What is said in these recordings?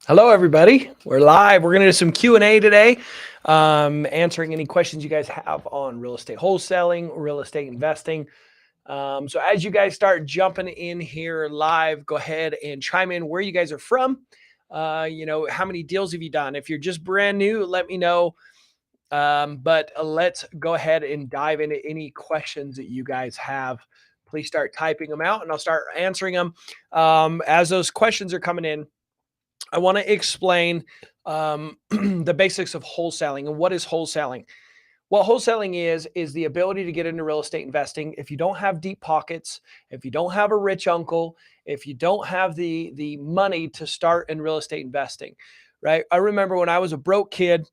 Hello, everybody. We're live. We're going to do some Q&A today, answering any questions you guys have on real estate wholesaling, real estate investing. So as you guys start jumping in here live, go ahead and chime in where you guys are from. How many deals have you done? If you're just brand new, let me know. But let's go ahead and dive into any questions that you guys have. Please start typing them out and I'll start answering them. As those questions are coming in, I want to explain the basics of wholesaling and what is wholesaling. What wholesaling is the ability to get into real estate investing. If you don't have deep pockets, if you don't have a rich uncle, if you don't have the money to start in real estate investing, right? I remember when I was a broke kid,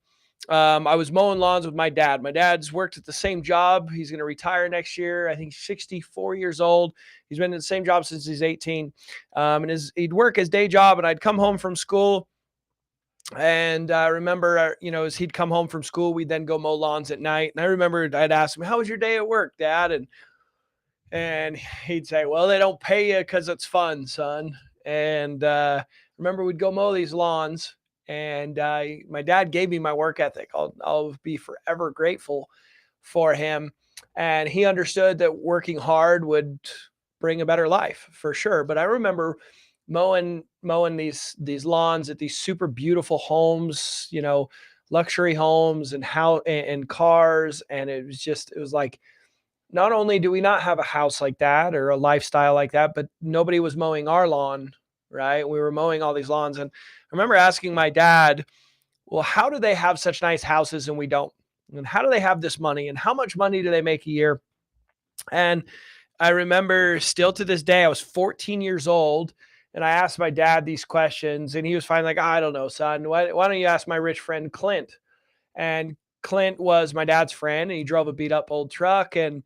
I was mowing lawns with my dad. My dad's worked at the same job. He's going to retire next year. I think he's 64 years old. He's been in the same job since he's 18. And he'd work his day job, and I'd come home from school. And I remember, as he'd come home from school, we'd then go mow lawns at night. And I remember I'd ask him, "How was your day at work, Dad?" And he'd say, "Well, they don't pay you because it's fun, son." And remember, we'd go mow these lawns, and my dad gave me my work ethic. I'll be forever grateful for him, and he understood that working hard would bring a better life for sure. But I remember mowing these lawns at these super beautiful homes, luxury homes and how and cars, and it was like, not only do we not have a house like that or a lifestyle like that, but nobody was mowing our lawn, right? We were mowing all these lawns. And I remember asking my dad, well, how do they have such nice houses and we don't? And how do they have this money? And how much money do they make a year? And I remember still to this day, I was 14 years old and I asked my dad these questions, and he was finally like, I don't know, son. Why don't you ask my rich friend Clint? And Clint was my dad's friend, and he drove a beat up old truck. And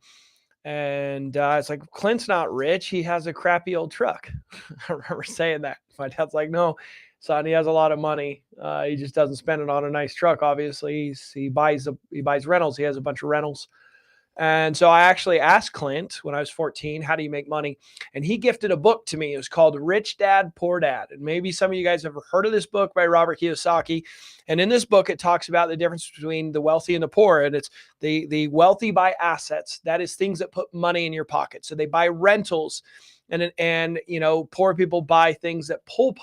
it's like, Clint's not rich. He has a crappy old truck. I remember saying that. My dad's like, no, son, he has a lot of money. He just doesn't spend it on a nice truck. Obviously, he buys rentals. He has a bunch of rentals. And so I actually asked Clint when I was 14, how do you make money? And he gifted a book to me. It was called Rich Dad, Poor Dad. And maybe some of you guys have heard of this book by Robert Kiyosaki. And in this book, it talks about the difference between the wealthy and the poor. And it's the wealthy buy assets. That is things that put money in your pocket. So they buy rentals. And poor people buy things that pull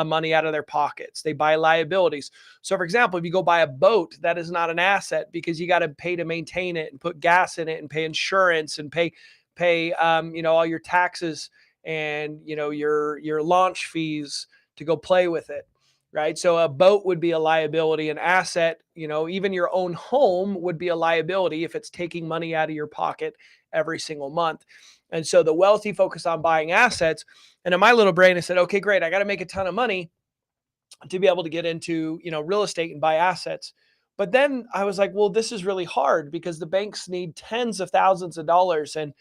money out of their pockets. They buy liabilities. So, for example, if you go buy a boat, that is not an asset because you got to pay to maintain it and put gas in it and pay insurance and pay all your taxes and your launch fees to go play with it. Right. So a boat would be a liability. An asset, even your own home would be a liability if it's taking money out of your pocket every single month. And so the wealthy focus on buying assets. And in my little brain, I said, okay, great. I got to make a ton of money to be able to get into, real estate and buy assets. But then I was like, well, this is really hard because the banks need tens of thousands of dollars. And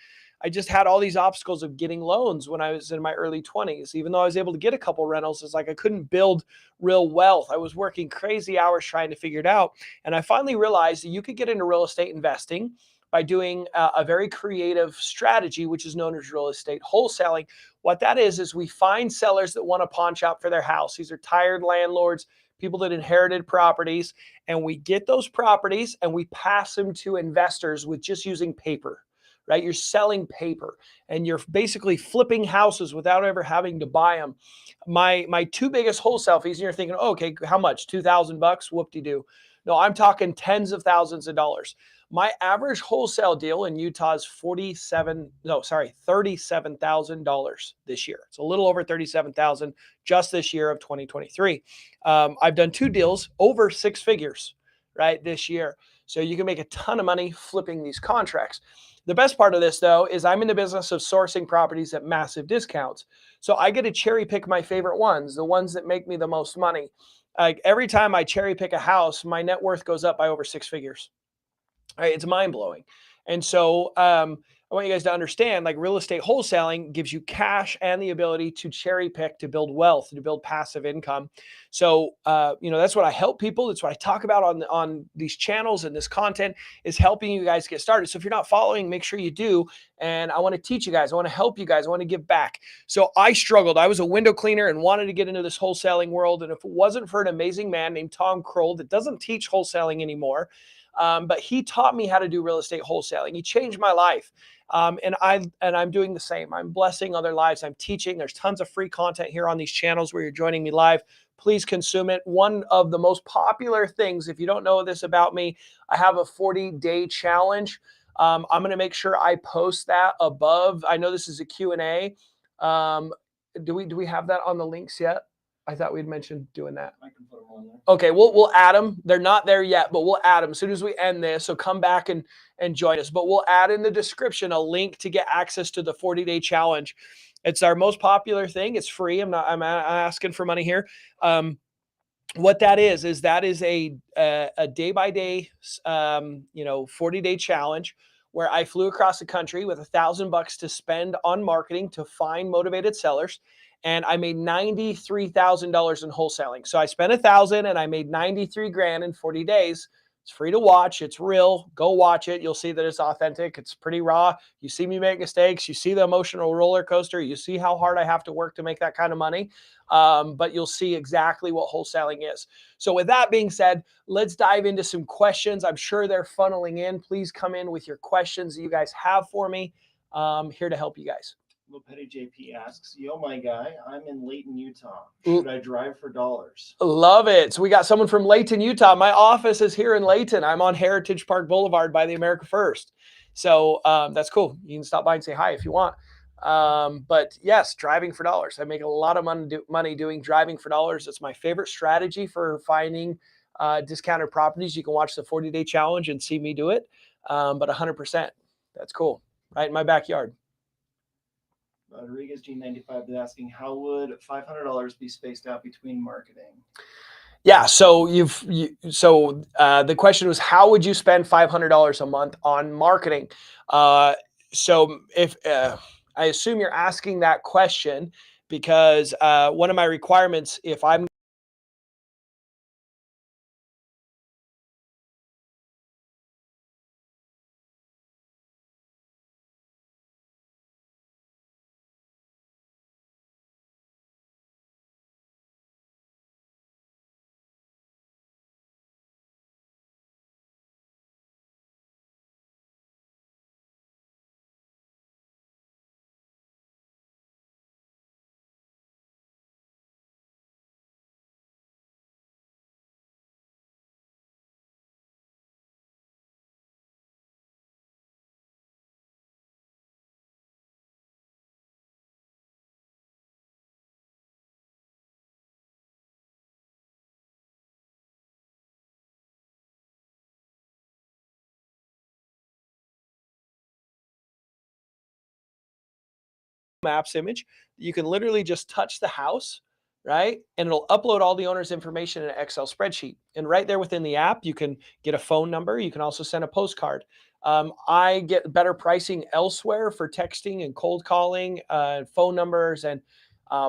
I just had all these obstacles of getting loans when I was in my early 20s. Even though I was able to get a couple rentals, it's like I couldn't build real wealth. I was working crazy hours trying to figure it out. And I finally realized that you could get into real estate investing by doing a very creative strategy, which is known as real estate wholesaling. What that is we find sellers that want a pawn shop for their house. These are tired landlords, people that inherited properties, and we get those properties and we pass them to investors with just using paper. Right? You're selling paper and you're basically flipping houses without ever having to buy them. My two biggest wholesale fees, and you're thinking, oh, okay, how much? $2,000? Whoop-de-doo. No, I'm talking tens of thousands of dollars. My average wholesale deal in Utah is $37,000 this year. It's a little over 37,000 just this year of 2023. I've done two deals over six figures, right, this year. So you can make a ton of money flipping these contracts. The best part of this, though, is I'm in the business of sourcing properties at massive discounts. So I get to cherry pick my favorite ones, the ones that make me the most money. Like every time I cherry pick a house, my net worth goes up by over six figures. Right? It's mind blowing. And so I want you guys to understand, like, real estate wholesaling gives you cash and the ability to cherry pick, to build wealth, to build passive income. So, that's what I help people. That's what I talk about on these channels, and this content is helping you guys get started. So if you're not following, make sure you do. And I want to teach you guys. I want to help you guys. I want to give back. So I struggled. I was a window cleaner and wanted to get into this wholesaling world. And if it wasn't for an amazing man named Tom Kroll that doesn't teach wholesaling anymore, but he taught me how to do real estate wholesaling. He changed my life. And I'm doing the same. I'm blessing other lives. I'm teaching. There's tons of free content here on these channels where you're joining me live. Please consume it. One of the most popular things, if you don't know this about me, I have a 40-day challenge. I'm going to make sure I post that above. I know this is a Q&A. Do we have that on the links yet? I thought we'd mentioned doing that. I can put them on there. Okay, we'll add them. They're not there yet, but we'll add them as soon as we end this. So come back and join us. But we'll add in the description a link to get access to the 40-day challenge. It's our most popular thing. It's free. I'm asking for money here. What that is a day by day, 40-day challenge where I flew across the country with $1,000 to spend on marketing to find motivated sellers. And I made $93,000 in wholesaling. So I spent 1,000 and I made 93 grand in 40 days. It's free to watch. It's real. Go watch it. You'll see that it's authentic. It's pretty raw. You see me make mistakes. You see the emotional roller coaster. You see how hard I have to work to make that kind of money. But you'll see exactly what wholesaling is. So with that being said, let's dive into some questions. I'm sure they're funneling in. Please come in with your questions that you guys have for me. Here to help you guys. Little Petty JP asks, yo, my guy, I'm in Layton, Utah. Should I drive for dollars? Love it. So we got someone from Layton, Utah. My office is here in Layton. I'm on Heritage Park Boulevard by the America First. So that's cool. You can stop by and say hi if you want. But yes, driving for dollars. I make a lot of money doing driving for dollars. It's my favorite strategy for finding discounted properties. You can watch the 40-day challenge and see me do it. But 100%. That's cool. Right in my backyard. Rodriguez G95 is asking, how would $500 be spaced out between marketing? Yeah, so the question was, how would you spend $500 a month on marketing? So if I assume you're asking that question because one of my requirements, if I'm maps image, you can literally just touch the house, right? And it'll upload all the owner's information in an Excel spreadsheet. And right there within the app, you can get a phone number. You can also send a postcard. I get better pricing elsewhere for texting and cold calling, phone numbers and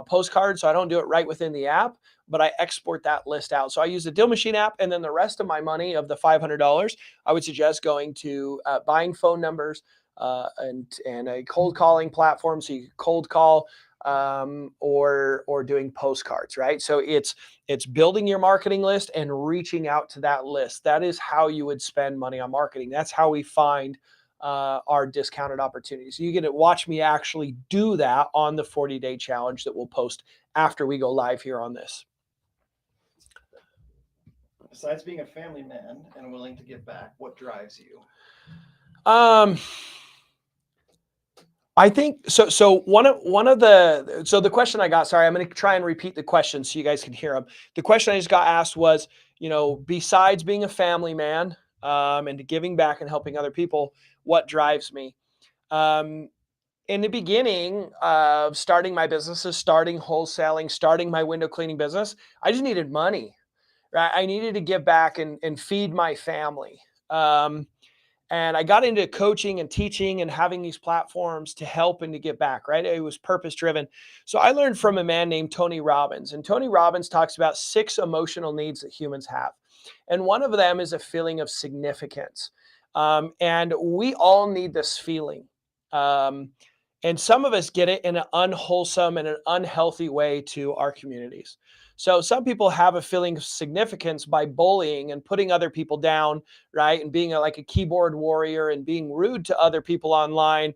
postcards. So I don't do it right within the app, but I export that list out. So I use the Deal Machine app, and then the rest of my money of the $500, I would suggest going to buying phone numbers, and a cold calling platform, so you cold call, or doing postcards, right? So it's building your marketing list and reaching out to that list. That is how you would spend money on marketing. That's how we find our discounted opportunities. You get to watch me actually do that on the 40-day challenge that we'll post after we go live here on this. Besides being a family man and willing to give back, what drives you? I think so. So the question I got, sorry, I'm going to try and repeat the question so you guys can hear them. The question I just got asked was, besides being a family man, and giving back and helping other people, what drives me? In the beginning of starting my businesses, starting wholesaling, starting my window cleaning business, I just needed money, right? I needed to give back and feed my family. And I got into coaching and teaching and having these platforms to help and to get back, right? It was purpose driven. So I learned from a man named Tony Robbins. And Tony Robbins talks about 6 emotional needs that humans have. And one of them is a feeling of significance. And we all need this feeling. Um, and some of us get it in an unwholesome and an unhealthy way to our communities. So some people have a feeling of significance by bullying and putting other people down, right? And being like a keyboard warrior and being rude to other people online,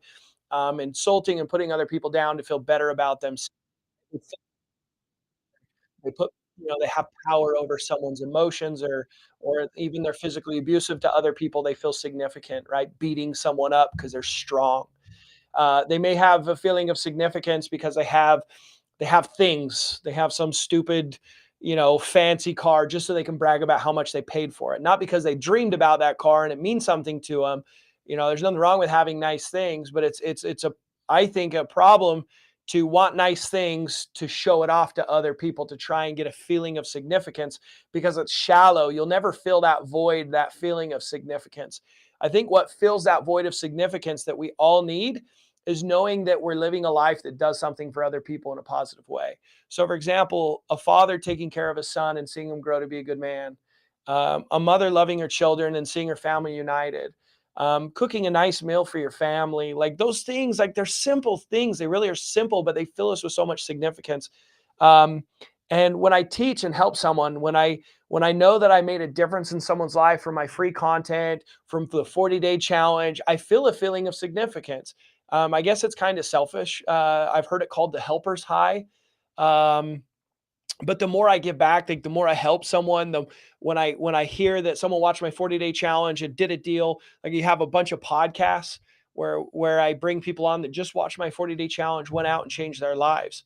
insulting and putting other people down to feel better about themselves. They put, they have power over someone's emotions, or even they're physically abusive to other people. They feel significant, right? Beating someone up because they're strong. They may have a feeling of significance because they have things. They have some stupid, fancy car just so they can brag about how much they paid for it. Not because they dreamed about that car and it means something to them. There's nothing wrong with having nice things, but it's a I think a problem to want nice things to show it off to other people to try and get a feeling of significance because it's shallow. You'll never fill that void, that feeling of significance. I think what fills that void of significance that we all need is knowing that we're living a life that does something for other people in a positive way. So, for example, a father taking care of a son and seeing him grow to be a good man, a mother loving her children and seeing her family united, cooking a nice meal for your family, like those things, like they're simple things. They really are simple, but they fill us with so much significance. Um, and when I teach and help someone, when I know that I made a difference in someone's life from my free content, from the 40-day challenge, I feel a feeling of significance. I guess it's kind of selfish. I've heard it called the helper's high. Um, but the more I give back, the more I help someone, the when I hear that someone watched my 40-day challenge and did a deal, like you have a bunch of podcasts where I bring people on that just watched my 40-day challenge, went out and changed their lives.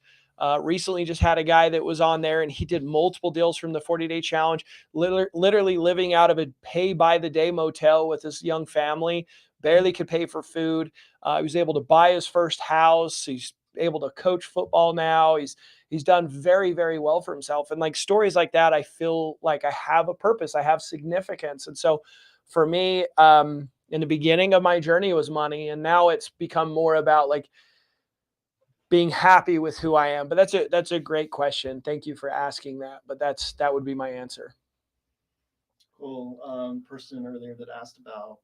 Recently just had a guy that was on there and he did multiple deals from the 40-day challenge, literally living out of a pay by the day motel with this young family, barely could pay for food. He was able to buy his first house. He's able to coach football now. He's done very, very well for himself. And like stories like that, I feel like I have a purpose, I have significance. And so for me, in the beginning of my journey, it was money. And now it's become more about like being happy with who I am. But that's a great question. Thank you for asking that. But that would be my answer. Cool. Person earlier that asked about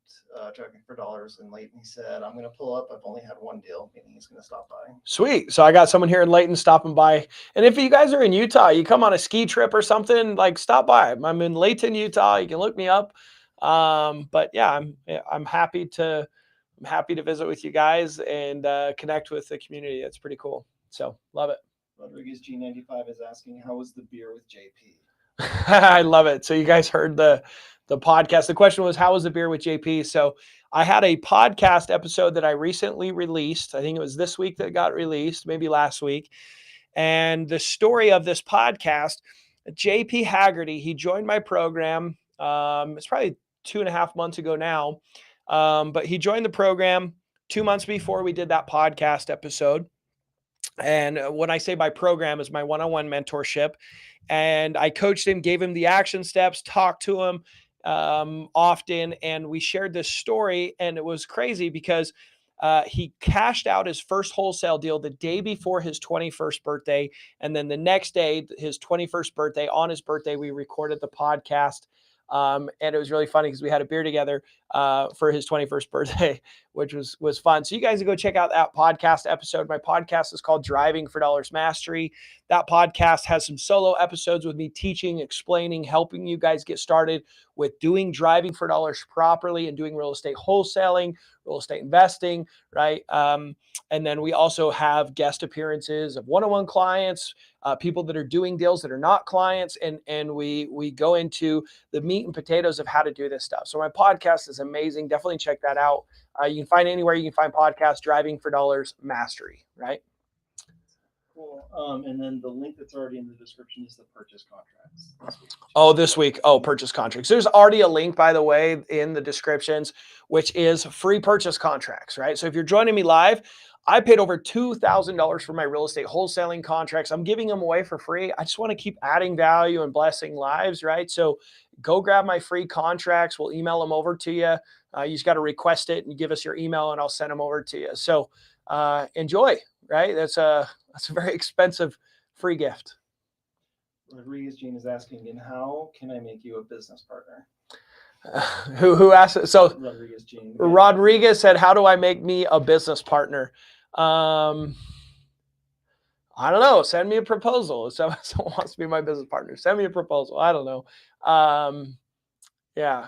driving for dollars in Leighton, he said, I'm going to pull up. I've only had one deal, meaning he's going to stop by. Sweet. So I got someone here in Layton stopping by. And if you guys are in Utah, you come on a ski trip or something, like stop by. I'm in Layton, Utah. You can look me up. But yeah, I'm happy to visit with you guys and connect with the community. It's pretty cool. So love it. Rodriguez G95 is asking, how was the beer with JP? I love it. So you guys heard the podcast. The question was, how was the beer with JP? So I had a podcast episode that I recently released. I think it was this week that got released, maybe last week. And the story of this podcast, JP Haggerty, he joined my program. It's probably 2.5 months ago now. But he joined the program 2 months before we did that podcast episode. And when I say my program is my one-on-one mentorship, and I coached him, gave him the action steps, talked to him often, and we shared this story. And it was crazy because he cashed out his first wholesale deal the day before his 21st birthday, and then the next day, his 21st birthday, on his birthday, we recorded the podcast. And it was really funny because we had a beer together for his 21st birthday, which was fun. So you guys can go check out that podcast episode. My podcast is called Driving for Dollars Mastery. That podcast has some solo episodes with me teaching, explaining, helping you guys get started with doing driving for dollars properly and doing real estate wholesaling, real estate investing, right? And then we also have guest appearances of one-on-one clients, people that are doing deals that are not clients, and we go into the meat and potatoes of how to do this stuff. So my podcast is amazing. Definitely check that out. You can find anywhere you can find podcasts, Driving for Dollars Mastery, right? Cool. And then the link that's already in the description is the purchase contracts this week. This week. Purchase contracts. There's already a link, by the way, in the descriptions, which is free purchase contracts, right? So if you're joining me live, I paid over $2,000 for my real estate wholesaling contracts. I'm giving them away for free. I just want to keep adding value and blessing lives, right? So go grab my free contracts. We'll email them over to you. You just got to request it and give us your email, and I'll send them over to you. So enjoy. Right? That's a very expensive free gift. Rodriguez Gene is asking again, how can I make you a business partner? Who asked it? So Rodriguez Gene. Rodriguez said, "How do I make me a business partner?" I don't know. Send me a proposal. If someone wants to be my business partner, send me a proposal. I don't know. Yeah.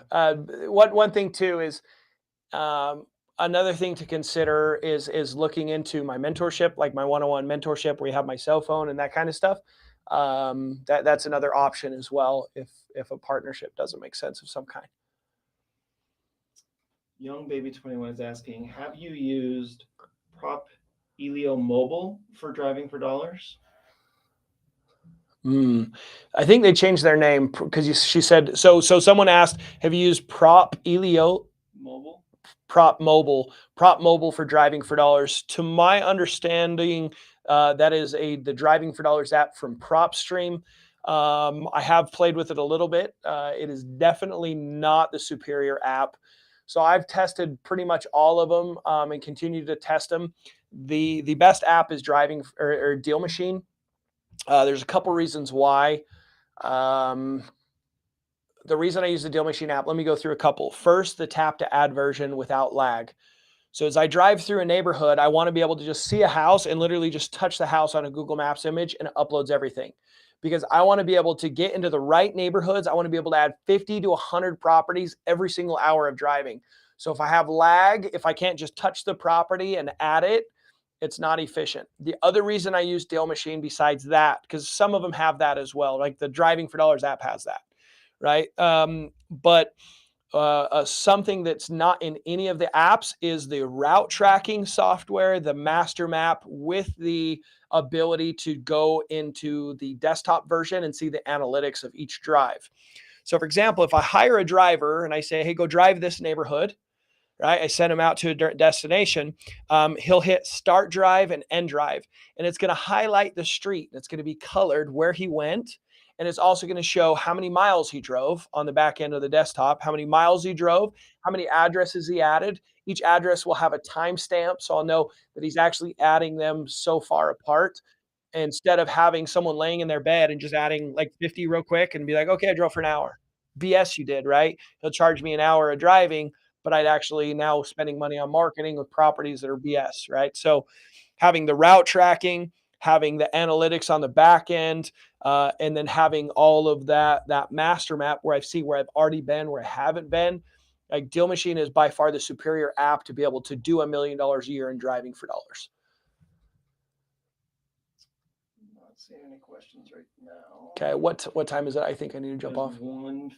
One thing too is um, another thing to consider is looking into my mentorship, like my one-on-one mentorship, where you have my cell phone and that kind of stuff. That's another option as well if a partnership doesn't make sense of some kind. Young Baby 21 is asking, have you used Prop Elio Mobile for driving for dollars? I think they changed their name because she said so. So someone asked, "Have you used Prop Elio Mobile? Prop Mobile for driving for dollars?" To my understanding, that is the driving for dollars app from PropStream. I have played with it a little bit. It is definitely not the superior app. So I've tested pretty much all of them and continue to test them. The best app is driving or Deal Machine. There's a couple reasons why. Um, the reason I use the Deal Machine app, let me go through a couple. First, the tap to add version without lag. So as I drive through a neighborhood, I want to be able to just see a house and literally just touch the house on a Google Maps image, and it uploads everything. Because I want to be able to get into the right neighborhoods. I want to be able to add 50 to 100 properties every single hour of driving. So if I have lag, if I can't just touch the property and add it, it's not efficient. The other reason I use Deal Machine besides that, because some of them have that as well, like the Driving for Dollars app has that, right? But something that's not in any of the apps is the route tracking software, the master map with the ability to go into the desktop version and see the analytics of each drive. So for example, if I hire a driver and I say, "Hey, go drive this neighborhood," right? I send him out to a destination. He'll hit start drive and end drive, and it's going to highlight the street. It's going to be colored where he went. And it's also going to show how many miles he drove on the back end of the desktop, how many miles he drove, how many addresses he added. Each address will have a timestamp, so I'll know that he's actually adding them so far apart instead of having someone laying in their bed and just adding like 50 real quick and be like, "Okay, I drove for an hour." BS you did, right? He'll charge me an hour of driving, but I'd actually now spending money on marketing with properties that are BS, right? So having the route tracking, having the analytics on the back end, and then having all of that master map where I see where I've already been, where I haven't been. Like Deal Machine is by far the superior app to be able to do $1 million a year in driving for dollars. Not seeing any questions right now. Okay, what time is it? I think I need to jump off. 1:50.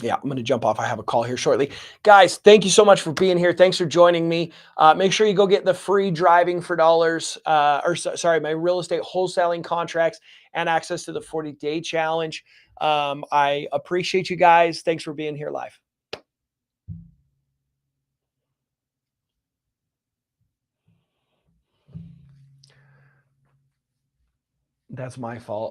Yeah, I'm going to jump off. I have a call here shortly. Guys, thank you so much for being here. Thanks for joining me. Make sure you go get the free driving for dollars, my real estate wholesaling contracts and access to the 40-day challenge. I appreciate you guys. Thanks for being here live. That's my fault.